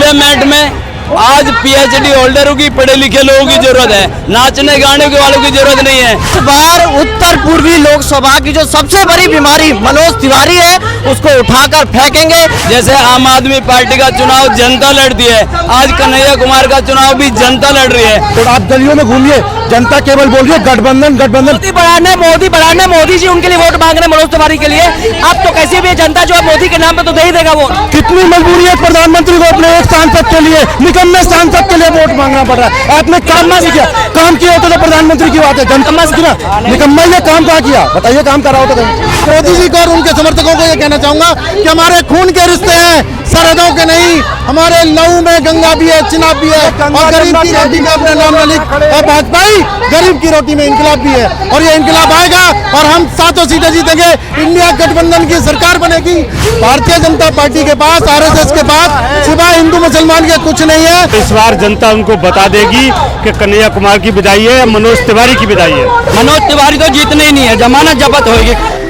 Parliament में आज PhD होल्डरों की, पढ़े लिखे लोगों की जरूरत है, नाचने गाने के वालों की जरूरत नहीं है। इस बार उत्तर पूर्वी लोकसभा की जो सबसे बड़ी बीमारी मनोज तिवारी है उसको उठाकर फेंकेंगे। जैसे आम आदमी पार्टी का चुनाव जनता लड़ती है, आज कन्हैया कुमार का चुनाव भी जनता लड़ रही है। तो आप गलियों में घूमिए, जनता केवल बोल रही है गठबंधन गठबंधन। मोदी बढ़ाने मोदी जी उनके लिए वोट मांग रहे मनोज तिवारी के लिए। अब तो कैसे भी जनता जो है मोदी के नाम पे तो दे ही देगा वोट। कितनी मजबूरी है प्रधानमंत्री को अपने एक सांसद के लिए, निकम्मे सांसद के लिए वोट मांगना पड़ रहा है। आपने काम नहीं किया, काम किया होता तो प्रधानमंत्री की बात है, जनता निकम्मा ये काम कहाँ किया बताइए, काम करा होता तो। मोदी जी को और उनके समर्थकों को ये कहना चाहूंगा कि हमारे खून के रिश्ते हैं, सरहदों के नहीं। हमारे लहू में गंगा भी है, चिनाब भी है, और गरीब की रोटी में अपने नाम न लिख। और भाजपाई गरीब की रोटी में इंकलाब भी है, और ये इंकलाब आएगा और हम 7 सीटें जीतेंगे। इंडिया गठबंधन की सरकार बनेगी। भारतीय जनता पार्टी के पास, आरएसएस के पास सिवा हिंदू मुसलमान के कुछ नहीं है। इस बार जनता उनको बता देगी कि कन्हैया कुमार की विदाई है, मनोज तिवारी की विदाई है। मनोज तिवारी तो जीतने ही नहीं है, जमानत जब्त होगी।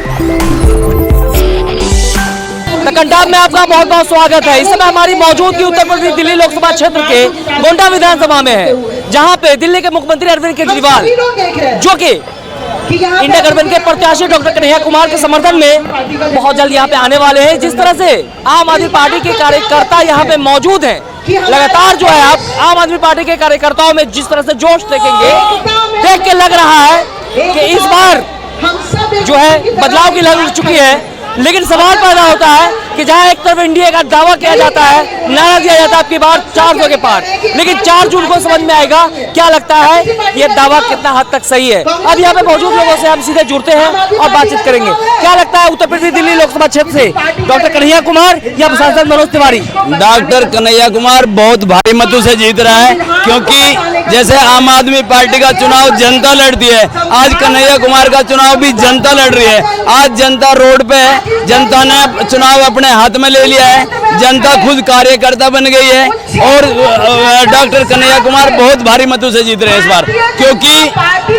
कंटाप में आपका बहुत बहुत स्वागत है। इस समय हमारी मौजूदगी उत्तर प्रदेश दिल्ली लोकसभा क्षेत्र के गोंडा विधानसभा में है, जहां पे दिल्ली के मुख्यमंत्री अरविंद केजरीवाल जो कि इंडिया गठबंधन के प्रत्याशी डॉक्टर कन्हैया कुमार के समर्थन में बहुत जल्द यहाँ पे आने वाले हैं। जिस तरह से आम आदमी पार्टी के कार्यकर्ता यहाँ पे मौजूद हैं, लगातार जो है आप आम आदमी पार्टी के कार्यकर्ताओं में जिस तरह से जोश देखेंगे, देख के लग रहा है कि इस बार जो है बदलाव की लहर उठ चुकी है। लेकिन सवाल पैदा होता है कि जहां एक तरफ इंडिया का दावा किया जाता है, नारा दिया जाता है आपकी बार 400 के पार, लेकिन 4 जून को समझ में आएगा क्या लगता है ये दावा कितना हद तक सही है। अब यहाँ पे मौजूद लोगों से हम सीधे जुड़ते हैं और बातचीत करेंगे। क्या लगता है उत्तर प्रदेश दिल्ली लोकसभा क्षेत्र से डॉक्टर कन्हैया कुमार या सांसद मनोज तिवारी? डॉक्टर कन्हैया कुमार बहुत भारी मतों से जीत रहा है, क्योंकि जैसे आम आदमी पार्टी का चुनाव जनता लड़ती है, आज कन्हैया कुमार का चुनाव भी जनता लड़ रही है। आज जनता रोड पे है, जनता ने चुनाव अपने हाथ में ले लिया है, जनता खुद कार्यकर्ता बन गई है और डॉक्टर कन्हैया कुमार बहुत भारी मतों से जीत रहे हैं इस बार, क्योंकि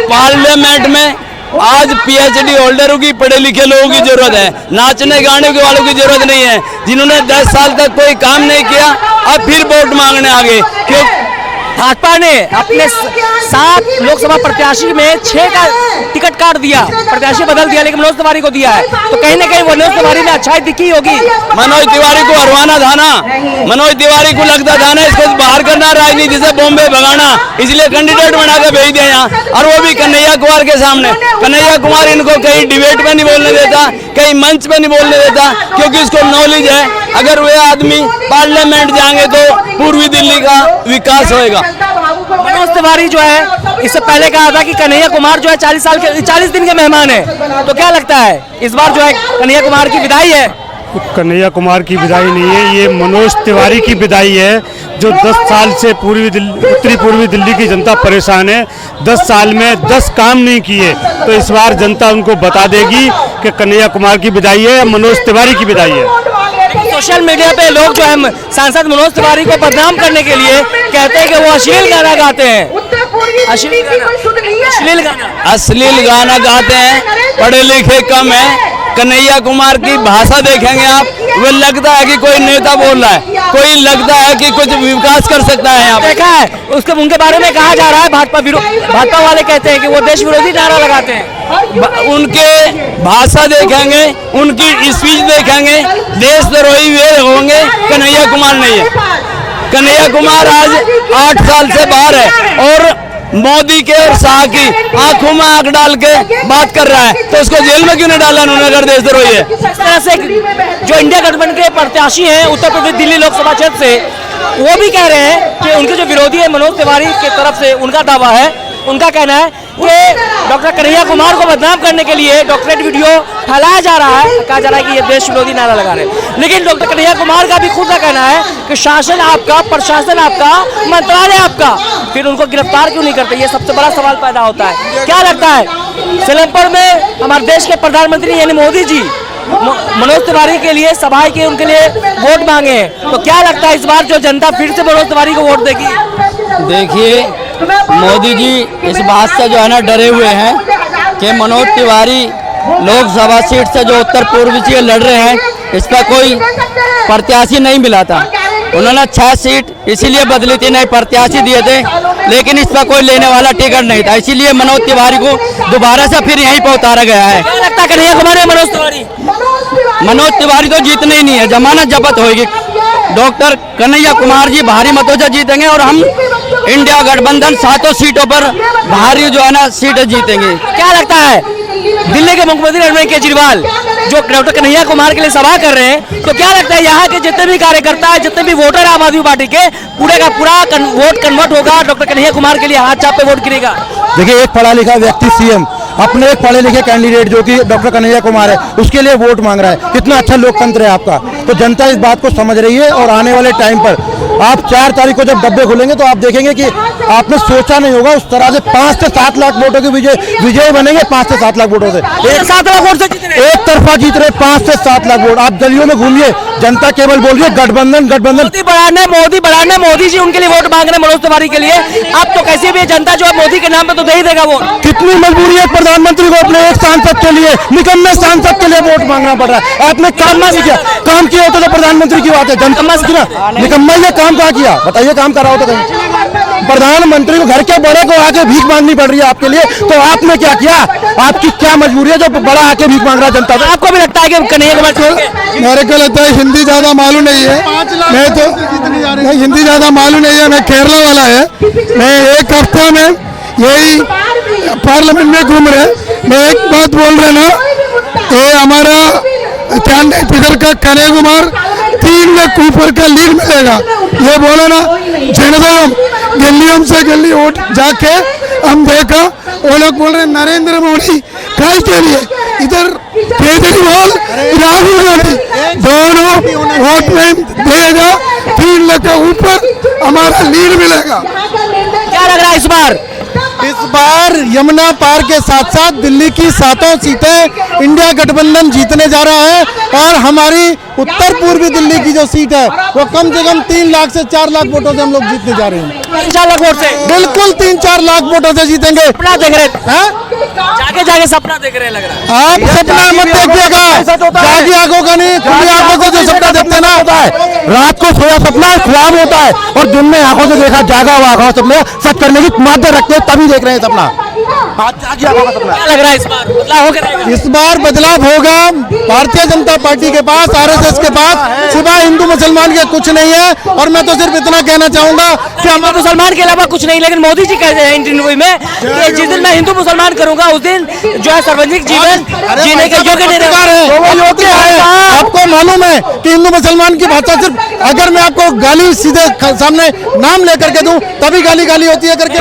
पार्लियामेंट में आज पीएचडी होल्डरों की, पढ़े लिखे लोगों की जरूरत है, नाचने गाने के वालों की जरूरत नहीं है, जिन्होंने 10 साल तक कोई काम नहीं किया अब फिर वोट मांगने आ गए। क्यों भाजपा ने अपने 7 लोकसभा प्रत्याशी में 6 का टिकट काट दिया, प्रत्याशी बदल दिया, लेकिन मनोज तिवारी को दिया है, तो कहीं ना कहीं मनोज तिवारी में अच्छाई दिखी होगी। मनोज तिवारी को हरवाना था ना, मनोज तिवारी को लगता था ना इसको बाहर करना, राजनीति से बॉम्बे भगाना, इसलिए कैंडिडेट बना के भेज दिया यहाँ, और वो भी कन्हैया कुमार के सामने। कन्हैया कुमार इनको कहीं डिबेट में नहीं बोलने देता, कहीं मंच पे नहीं बोलने देता, क्योंकि इसको नॉलेज है अगर वे आदमी पार्लियामेंट जाएंगे तो पूर्वी दिल्ली का विकास होएगा। मनोज तिवारी जो है इससे पहले कहा था कि कन्हैया कुमार जो है 40 दिन के मेहमान है, तो क्या लगता है इस बार जो है कन्हैया कुमार की विदाई है? कन्हैया कुमार की विदाई नहीं है, ये मनोज तिवारी की विदाई है, जो 10 साल से उत्तरी पूर्वी दिल्ली की जनता परेशान है। 10 साल में 10 काम नहीं किए, तो इस बार जनता उनको बता देगी कि कन्हैया कुमार की विदाई है, मनोज तिवारी की विदाई है। सोशल मीडिया पे लोग जो है सांसद मनोज तिवारी को बदनाम करने के लिए कहते हैं कि वो अश्लील गाना गाते हैं, अश्लील गाना गाते हैं, पढ़े लिखे कम है। कन्हैया कुमार की भाषा देखेंगे आप, वो लगता है कि कोई नेता बोल रहा है, कोई लगता है कि कुछ विकास कर सकता है। यहाँ देखा है उसके उनके बारे में कहा जा रहा है, भाजपा वाले कहते हैं कि वो देश विरोधी नारा लगाते हैं। उनके भाषा देखेंगे, उनकी स्पीच देखेंगे, देशद्रोही वे होंगे, कन्हैया कुमार नहीं है। कन्हैया कुमार आज 8 साल से बाहर है और मोदी के और शाह की आंखों में आंख डाल के बात कर रहा है, तो उसको जेल में क्यों नहीं डाला उन्होंने अगर देशद्रोही है? इस तरह से जो इंडिया गठबंधन के प्रत्याशी हैं उत्तर प्रदेश दिल्ली लोकसभा क्षेत्र से, वो भी कह रहे हैं कि उनके जो विरोधी है मनोज तिवारी की तरफ से उनका दावा है, उनका कहना है कि डॉक्टर कन्हैया कुमार को बदनाम करने के लिए डॉक्टरेट वीडियो फैलाया जा रहा है, कहा जा रहा है कि ये देश विरोधी नारा लगा रहे हैं। लेकिन डॉक्टर कन्हैया कुमार का भी खुद का कहना है कि शासन आपका, प्रशासन आपका, मंत्रालय आपका, फिर उनको गिरफ्तार क्यों नहीं करते? ये सबसे बड़ा सवाल पैदा होता है। क्या लगता है सेलमपुर में हमारे देश के प्रधानमंत्री यानी मोदी जी मनोज तिवारी के लिए सभा के उनके लिए वोट मांगे हैं, तो क्या लगता है इस बार जो जनता फिर से मनोज तिवारी को वोट देगी? देखिए, मोदी जी इस बात से जो है ना डरे हुए हैं कि मनोज तिवारी लोकसभा सीट से जो उत्तर पूर्वी से लड़ रहे हैं, इसका कोई प्रत्याशी नहीं मिला था, उन्होंने 6 सीट इसीलिए बदली थी, नहीं प्रत्याशी दिए थे, लेकिन इस पर कोई लेने वाला टिकट नहीं था, इसीलिए मनोज तिवारी को दोबारा से फिर यहीं पर उतारा गया है। क्या लगता है कन्हैया कुमार या मनोज तिवारी? मनोज तिवारी तो जीतने ही नहीं है, जमानत जब्त होगी। डॉक्टर कन्हैया कुमार जी भारी मतों से जीतेंगे और हम इंडिया गठबंधन 7 सीटों पर भारी जो है ना सीटें जीतेंगे। क्या लगता है दिल्ली के मुख्यमंत्री अरविंद केजरीवाल जो डॉक्टर कन्हैया कुमार के लिए सभा कर रहे हैं, तो क्या लगता है यहाँ के जितने भी कार्यकर्ता है, जितने भी वोटर आम आदमी पार्टी के, पूरे का पूरा वोट कन्वर्ट होगा डॉक्टर कन्हैया कुमार के लिए, हाथ छाप पे वोट गिरेगा? देखिए, एक पढ़ा लिखा व्यक्ति सीएम अपने एक पढ़े लिखे कैंडिडेट जो कि डॉक्टर कन्हैया कुमार है उसके लिए वोट मांग रहा है। कितना अच्छा लोकतंत्र है आपका। तो जनता इस बात को समझ रही है और आने वाले टाइम पर आप 4 तारीख को जब डब्बे खुलेंगे तो आप देखेंगे कि आपने सोचा नहीं होगा उस तरह से 5 से 7 लाख वोटों के विजय बनेंगे। 5 से 7 लाख वोटों से 7 लाख वोट से जीत रहे हैं। एक तरफा जीत रहे 5 से 7 लाख वोट। आप गलियों में घूमिए, जनता केवल बोल रही है गठबंधन गठबंधन। मोदी बढ़ाने मोदी जी उनके लिए वोट मांग रहे हैं, मनोज तिवारी के लिए। अब तो कैसे भी जनता जो है मोदी के नाम पे तो दे ही देगा वोट। कितनी मजबूरी है प्रधानमंत्री को अपने एक सांसद के लिए, निकम्मे सांसद के लिए वोट मांगना पड़ रहा है। आपने काम नहीं किया, काम किया होता तो प्रधानमंत्री की बात है। जनता निकम्मा ये काम कहाँ किया, बताइए काम करा हो तो कहीं। प्रधानमंत्री को घर के बड़े को आके भीख मांगनी पड़ रही है आपके लिए, तो आपने क्या किया? आपकी क्या मजबूरी है जो बड़ा आके भीख मांग रहा है जनता से? आपको भी लगता है कि कन्हैया कुमार? मेरे को लगता है हिंदी ज्यादा मालूम नहीं है, मैं तो नहीं, हिंदी ज्यादा मालूम नहीं है। मैं केरला वाला है, मैं एक हफ्ते में यही पार्लियामेंट में घूम रहे। मैं एक बात बोल रहे ना, ये हमारा कैंडिडेट इधर का कन्हैया कुमार 3 लाख ऊपर का लीड मिलेगा। ये बोलो ना, जनता गलियों से गली वोट जाके हम देखा, वो लोग बोल रहे नरेंद्र मोदी काय के लिए, इधर केजरीवाल राहुल गांधी दोनों वोट में देगा। 3 लाख का ऊपर हमारा लीड मिलेगा। क्या लग रहा है इस बार यमुना पार के साथ साथ दिल्ली की 7 सीटें इंडिया गठबंधन जीतने जा रहा है और हमारी उत्तर पूर्वी दिल्ली की जो सीट है वो कम से कम 3 लाख से 4 लाख वोटों से हम लोग जीतने जा रहे हैं। 4 लाख वोट से बिल्कुल 3-4 लाख वोटों से जीतेंगे। सपना देख रहे हैं? जाके जाके सपना देख रहे हैं, लग रहा है। आप सपना मत देखिएगा, जागी आंखों का नहीं, खुली आंखों से जो सपना देखते ना होता है, रात को सोया सपना ख्वाब होता है और दिन में आंखों से देखा जागा हुआ आंखों सपने सच करने की माध्य रखते हैं, तभी देख रहे हैं सपना। क्या लग रहा है इस बार बदलाव होगा? इस बार बदलाव होगा। भारतीय जनता पार्टी के पास, आरएसएस के पास सिवाय हिंदू मुसलमान के कुछ नहीं है। और मैं तो सिर्फ इतना कहना चाहूंगा कि हिंदू मुसलमान के अलावा कुछ नहीं, लेकिन मोदी जी कहते हैं इंटरव्यू में कि जिस दिन मैं हिंदू मुसलमान करूंगा उस दिन जो है सार्वजनिक जीवन जीने के योग्य नहीं रहेगा। आपको मालूम है कि हिंदू मुसलमान की भाषा सिर्फ अगर मैं आपको गाली सीधे सामने नाम लेकर के दूं तभी गाली गाली होती है करके,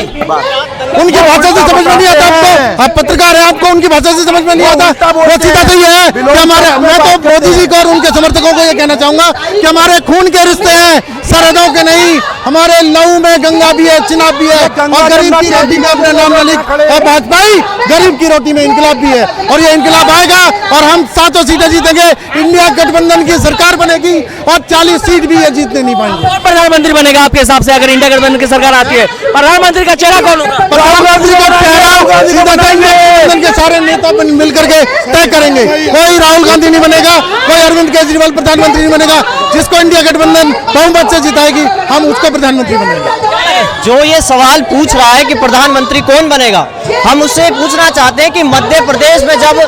उनकी भाषा से समझ में नहीं आता आपको। आप पत्रकार हैं, आपको उनकी भाषा से समझ में नहीं आता। वो सीधा तो ये है कि हमारे, मैं तो मोदी जी को और उनके समर्थकों को ये कहना चाहूंगा कि हमारे खून के रिश्ते हैं, सरहदों के नहीं। हमारे लहू में गंगा भी है, चिनाब भी है और गरीब की रोटी में अपने नाम लिख और भाजपाई गरीब की रोटी में इनकलाब भी है और ये इनकलाब आएगा और हम 7 सीटें जीतेंगे। इंडिया गठबंधन की सरकार बनेगी और 40 सीट भी ये जीतने नहीं पाएंगे। कौन प्रधानमंत्री बनेगा आपके हिसाब से अगर इंडिया गठबंधन की सरकार आती है? प्रधानमंत्री का चेहरा कौन होगा? प्रधानमंत्री का चेहरा सीधा गठबंधन के सारे नेता मिलकर के तय करेंगे। कोई राहुल गांधी नहीं बनेगा, कोई अरविंद केजरीवाल प्रधानमंत्री नहीं बनेगा। जिसको इंडिया गठबंधन बहुमत से जिताएगी हम उसको प्रधानमंत्री बनेंगे। जो ये सवाल पूछ रहा है कि प्रधानमंत्री कौन बनेगा, हम उससे पूछना चाहते हैं कि मध्य प्रदेश में जब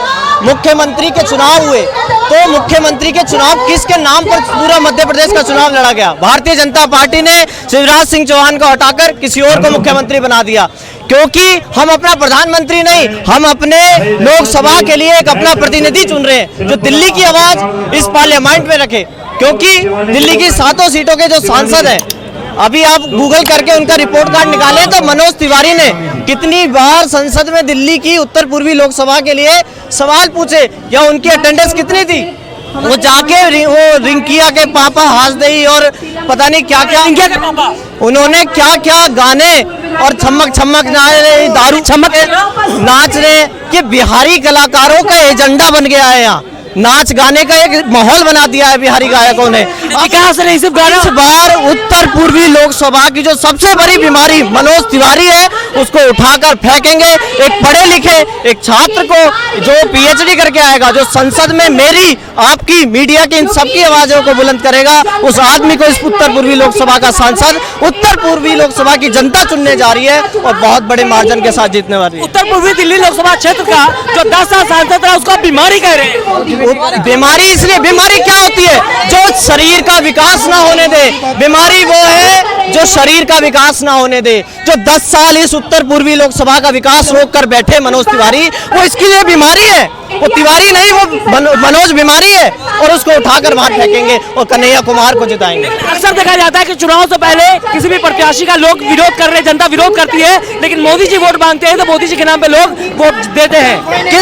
मुख्यमंत्री के चुनाव हुए तो मुख्यमंत्री के चुनाव किसके नाम पर पूरा मध्य प्रदेश का चुनाव लड़ा गया? भारतीय जनता पार्टी ने शिवराज सिंह चौहान को हटाकर किसी और को मुख्यमंत्री बना दिया, क्योंकि हम अपना प्रधानमंत्री नहीं, हम अपने लोकसभा के लिए एक अपना प्रतिनिधि चुन रहे हैं जो दिल्ली की आवाज इस पार्लियामेंट में रखे। क्योंकि दिल्ली की 7 सीटों के जो सांसद हैं, अभी आप गूगल करके उनका रिपोर्ट कार्ड निकालें तो मनोज तिवारी ने कितनी बार संसद में दिल्ली की उत्तर पूर्वी लोकसभा के लिए सवाल पूछे या उनकी अटेंडेंस कितनी थी। वो जाके वो रिंकिया के पापा हासदेई और पता नहीं क्या क्या उन्होंने क्या क्या गाने और छमक छमक दारू छमक नाच रहे कि बिहारी कलाकारों का एजेंडा बन गया है। यहाँ नाच गाने का एक माहौल बना दिया है बिहारी गायकों ने। विकास नहीं सिर्फ गाना। इस बार उत्तर पूर्वी लोकसभा की जो सबसे बड़ी बीमारी मनोज तिवारी है उसको उठाकर फेंकेंगे। एक पढ़े लिखे एक छात्र को जो पीएचडी करके आएगा, जो संसद में मेरी आपकी मीडिया की इन सबकी आवाजों को बुलंद करेगा, उस आदमी को इस उत्तर पूर्वी लोकसभा का सांसद उत्तर पूर्वी लोकसभा की जनता चुनने जा रही है और बहुत बड़े मार्जिन के साथ जीतने वाली है। उत्तर पूर्वी दिल्ली लोकसभा क्षेत्र का जो 10 साल सांसद रहा उसको बीमारी कह रहे हैं। बीमारी इसलिए, बीमारी क्या होती है? जो शरीर का विकास ना होने दे। बीमारी वो है जो शरीर का विकास ना होने दे। जो 10 साल इस उत्तर पूर्वी लोकसभा का विकास रोक कर बैठे मनोज तिवारी, वो इसके लिए बीमारी है। वो तिवारी नहीं, वो मनोज बीमारी है और उसको उठाकर बाहर फेंकेंगे और कन्हैया कुमार को जिताएंगे। अक्सर देखा जाता है कि चुनाव से पहले किसी भी प्रत्याशी का लोग विरोध कर रहे, जनता विरोध करती है, लेकिन मोदी जी वोट मांगते हैं तो मोदी जी के नाम पे लोग वोट देते हैं।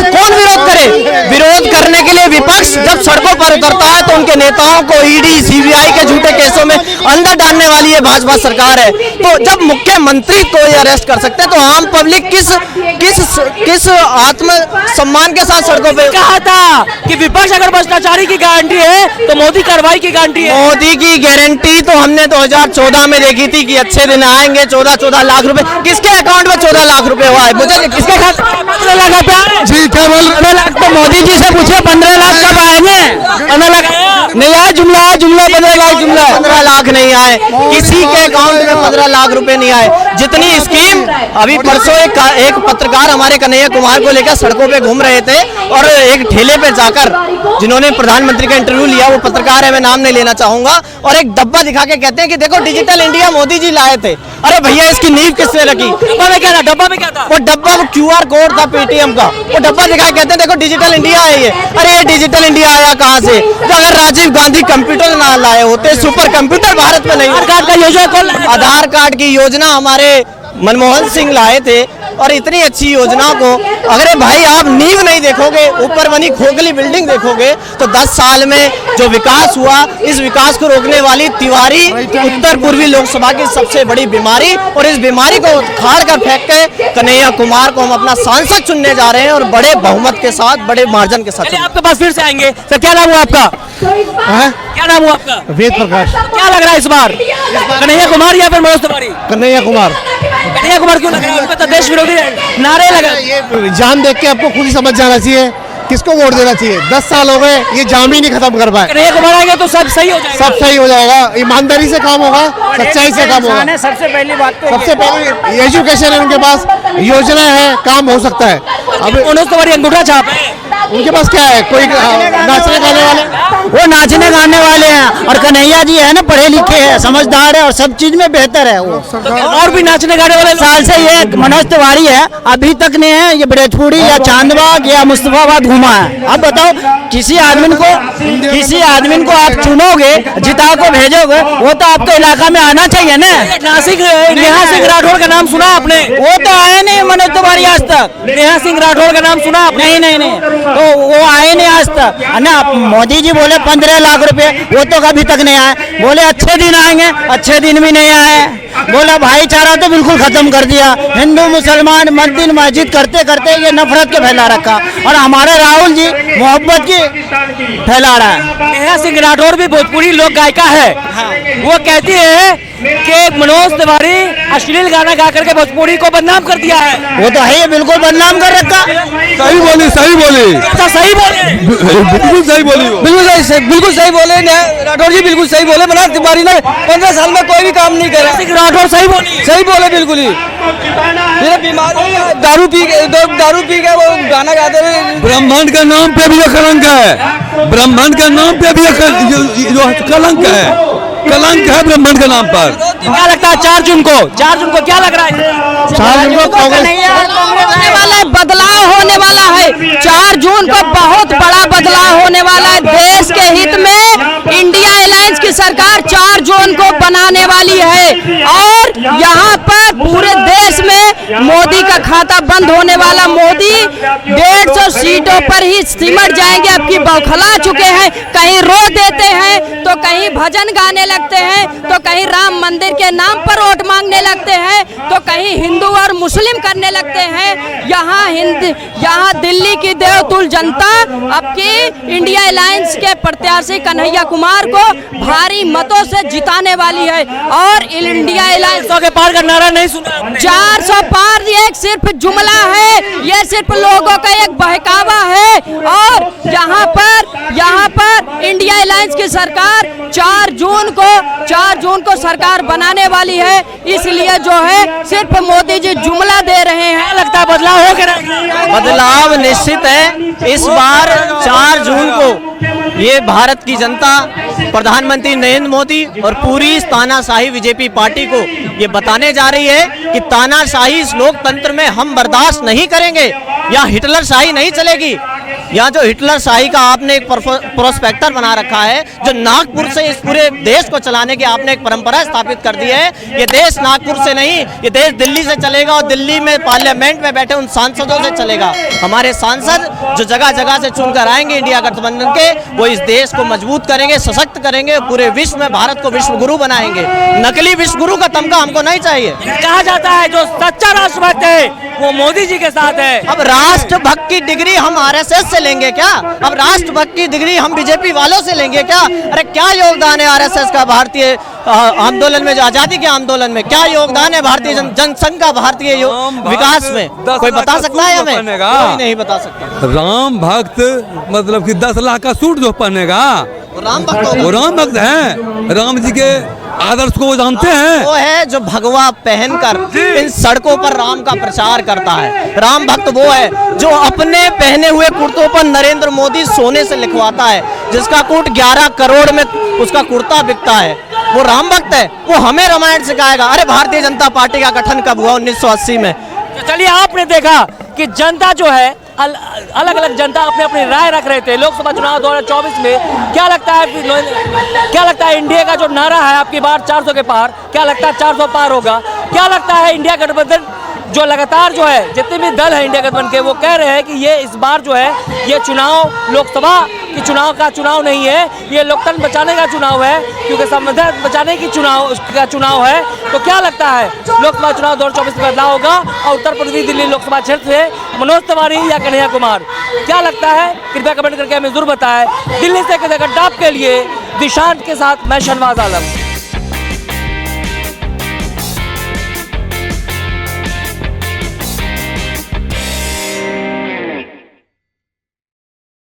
कौन विरोध करे? विरोध करने के लिए विपक्ष जब सड़कों पर उतरता है तो उनके नेताओं को ईडी सीबीआई के झूठे केसों में अंदर डालने वाली ये भाजपा सरकार है। तो जब मुख्यमंत्री को ये अरेस्ट कर सकते हैं तो आम पब्लिक किस आत्म सम्मान के साथ सड़कों पे? कहा था कि विपक्ष अगर भ्रष्टाचारी की गारंटी है तो मोदी कार्रवाई की गारंटी है। मोदी की गारंटी तो हमने 2014 में देखी थी कि अच्छे दिन आएंगे। 14 लाख रुपए किसके अकाउंट में 14 लाख रुपए हुआ है? मुझे किसके खाते? 15 लाख रुपया जी क्या बोल 15 लाख तो मोदी जी से पूछे 15 लाख कब आएंगे? 15 लाख नहीं आया। जुमला 15 लाख, 15 लाख नहीं आए किसी के अकाउंट में। 15 लाख रुपए नहीं आए। जितनी स्कीम अभी परसों एक पत्रकार हमारे कन्हैया कुमार को लेकर सड़कों पे घूम रहे थे और एक ठेले पे जाकर जिन्होंने प्रधानमंत्री का इंटरव्यू लिया, वो पत्रकार है, मैं नाम नहीं लेना चाहूंगा, और एक डब्बा दिखा के कहते हैं कि देखो डिजिटल इंडिया मोदी जी लाए थे। अरे भैया इसकी नींव किसने रखी? डब्बा में क्या था? डब्बा में क्या था? वो डब्बा QR कोड था पेटीएम का। वो डब्बा दिखा के कहते हैं देखो डिजिटल इंडिया है ये। अरे ये डिजिटल इंडिया आया कहाँ से? तो अगर राजीव गांधी कंप्यूटर ना लाए होते, सुपर कंप्यूटर भारत में नहीं। आधार कार्ड का योजना कौन लाया? आधार कार्ड की योजना हमारे मनमोहन सिंह लाए थे और इतनी अच्छी योजना को अगर भाई आप नींव नहीं देखोगे, ऊपर बनी खोखली बिल्डिंग देखोगे, तो 10 साल में जो विकास हुआ, इस विकास को रोकने वाली तिवारी उत्तर पूर्वी लोकसभा की सबसे बड़ी बीमारी, और इस बीमारी को उखाड़ कर फेंक के कन्हैया कुमार को हम अपना सांसद चुनने जा रहे हैं और बड़े बहुमत के साथ, बड़े मार्जिन के साथ। चलिए आपके पास फिर से आएंगे। सर क्या नाम हुआ आपका? क्या नाम हुआ आपका? वेद प्रकाश। क्या लग रहा है इस बार कन्हैया कुमार या फिर मनोज तिवारी? कन्हैया कुमार। कन्हैया कुमार क्यों लग रहा है? उनका तो देश विरोधी नारे लगा। ये जाम देख के आपको खुद ही समझ जाना चाहिए किसको वोट देना चाहिए। 10 साल हो गए, ये जाम ही नहीं खत्म कर पाए। कन्हैया कुमार आएंगे तो सब सही हो जाएगा। सब सही हो जाएगा। ईमानदारी से काम होगा, सच्चाई से काम होगा। सबसे पहली बात तो सबसे पहले एजुकेशन है उनके पास, योजना है, काम हो सकता है। अब मनोज तिवारी अंगूठा छाप है। उनके पास क्या है? कोई नाचने गाने वाले? वो नाचने गाने वाले हैं, और कन्हैया जी है ना पढ़े लिखे हैं, समझदार है और सब चीज में बेहतर है वो। और भी नाचने गाने वाले साल से ये मनोज तिवारी है, अभी तक ने है ये ब्रजपुरी या चांदबाग या मुस्तफाबाद घूमा है। अब बताओ किसी आदमी को आप चुनोगे, जिता को भेजोगे, वो तो आपके इलाका में आना चाहिए ना। नासिक नेहा सिंह राठौर का नाम सुना आपने? वो तो आए नहीं मनोज तिवारी आज तक। नेहा सिंह राठौर का नाम सुना आपने? नहीं, तो वो आए नहीं आज तक है ना। मोदी जी बोले 15 लाख रुपए, वो तो कभी तक नहीं आए। बोले अच्छे दिन आएंगे, अच्छे दिन भी नहीं आए। बोला भाईचारा तो बिल्कुल खत्म कर दिया। हिंदू मुसलमान मंदिर मस्जिद करते करते ये नफरत के फैला रखा, और हमारे राहुल जी मोहब्बत की फैला रहा है। नेहा सिंह राठौर भी भोजपुरी लोक गायिका है। वो कहती है कि मनोज तिवारी अश्लील गाना गा करके भोजपुरी को बदनाम कर दिया है। वो तो है, बिल्कुल बदनाम कर रखा। सही बोली, सही बोली, अच्छा सही बोले, बिल्कुल सही बोली, बिल्कुल सही बोले राठौर जी, बिल्कुल सही बोले। मनोज तिवारी ने 15 साल में कोई भी काम नहीं करा। राठौर सही बोली, सही बोले बिल्कुल ही। ये बीमारी दारू पी के वो गाना गाते हुए। ब्रह्मांड का नाम पे भी ये कलंक है। ब्रह्मांड का नाम पे भी ये कलंक है। कलंक है ब्रह्मांड के नाम पर। क्या लगता है 4 जून को क्या लग रहा है? 4 जून को होने वाला है, बदलाव होने वाला है। 4 जून को बहुत बड़ा बदलाव होने वाला है। देश के हित में इंडिया अलायंस की सरकार 4 जून को बनाने वाली है, और यहाँ पर पूरे देश में मोदी का खाता बंद होने वाला। मोदी 150 सीटों पर ही सिमट जाएंगे। अब की बौखला चुके हैं, कहीं रो देते हैं तो कहीं भजन गाने लगते हैं, तो कहीं राम मंदिर के नाम पर वोट मांगने लगते हैं तो कहीं हिंदू और मुस्लिम करने लगते हैं। यहाँ दिल्ली की देवतुल जनता अब की इंडिया अलायंस के प्रत्याशी कन्हैया कुमार को भारी मतों से जिताने वाली है। और इंडिया अलायंस 400 के पार का नारा नहीं सुना आपने? 400 पार ये सिर्फ जुमला है, ये सिर्फ लोगों का एक बहकावा है। और यहाँ पर इंडिया अलायंस की सरकार 4 जून को सरकार बनाने वाली है। इसलिए जो है सिर्फ मोदी जी जुमला दे रहे हैं। लगता है बदलाव हो के रहेगा? बदलाव निश्चित है। इस बार 4 जून को ये भारत की जनता प्रधानमंत्री नरेंद्र मोदी और पूरी तानाशाही बीजेपी पार्टी को ये बताने जा रही है कि तानाशाही इस लोकतंत्र में हम बर्दाश्त नहीं करेंगे। यहाँ हिटलर शाही नहीं चलेगी। यहाँ जो हिटलर शाही का आपने एक प्रोस्पेक्टर बना रखा है, जो नागपुर से इस पूरे देश को चलाने की आपने एक परंपरा स्थापित कर दी है। ये देश नागपुर से नहीं, ये देश दिल्ली से चलेगा और दिल्ली में पार्लियामेंट में बैठे उन सांसदों से चलेगा। हमारे सांसद जो जगह जगह से चुनकर आएंगे इंडिया गठबंधन के, वो इस देश को मजबूत करेंगे, सशक्त करेंगे, पूरे विश्व में भारत को विश्व गुरु बनाएंगे। नकली विश्व गुरु का तमगा हमको नहीं चाहिए। कहा जाता है जो सच्चा राष्ट्रभक्त है वो मोदी जी के साथ है। अब राष्ट्रभक्त की डिग्री हम आरएसएस से लेंगे क्या? अब राष्ट्रभक्त की डिग्री हम बीजेपी वालों से लेंगे क्या? अरे क्या योगदान है आरएसएस का भारतीय आंदोलन में, जो आजादी के आंदोलन में क्या योगदान है भारतीय जनसंघ का भारतीय विकास में? कोई बता सकता है हमें? कोई नहीं बता सकता। राम भक्त मतलब कि 10 लाख का सूट जो पहनेगा वो राम भक्त वो राम भक्त है। राम जी के आदर्श को वो जानते हैं। वो है जो भगवा पहनकर इन सड़कों पर राम का प्रचार करता है। राम भक्त वो है जो अपने पहने हुए कुर्तों पर नरेंद्र मोदी सोने से लिखवाता है, जिसका कुर्त 11 करोड़ में उसका कुर्ता बिकता है। वो राम भक्त है। वो हमें रामायण सिखाएगा। अरे भारतीय जनता पार्टी का गठन कब हुआ? 1980 में। तो चलिए, आपने देखा कि जनता जो है अलग अलग जनता अपने अपनी राय रख रहे थे। लोकसभा चुनाव 2024 में क्या लगता है इंडिया का जो नारा है आपकी बार 400 के पार, क्या लगता है 400 पार होगा? क्या लगता है इंडिया गठबंधन जो लगातार जो है जितने भी दल है इंडिया गठबंधन के, वो कह रहे हैं कि ये इस बार जो है ये चुनाव लोकसभा की चुनाव नहीं है, ये लोकतंत्र बचाने का चुनाव है, क्योंकि संविधान बचाने की चुनाव है। तो क्या लगता है लोकसभा चुनाव 2024 में बदलाव होगा? और उत्तर प्रदेश दिल्ली लोकसभा क्षेत्र से मनोज तिवारी या कन्हैया कुमार, क्या लगता है? कृपया कमेंट करके हमें जरूर बताएं। दिल्ली से गड्ढाप के लिए दिशांत के साथ मैं शहनवाज आलम।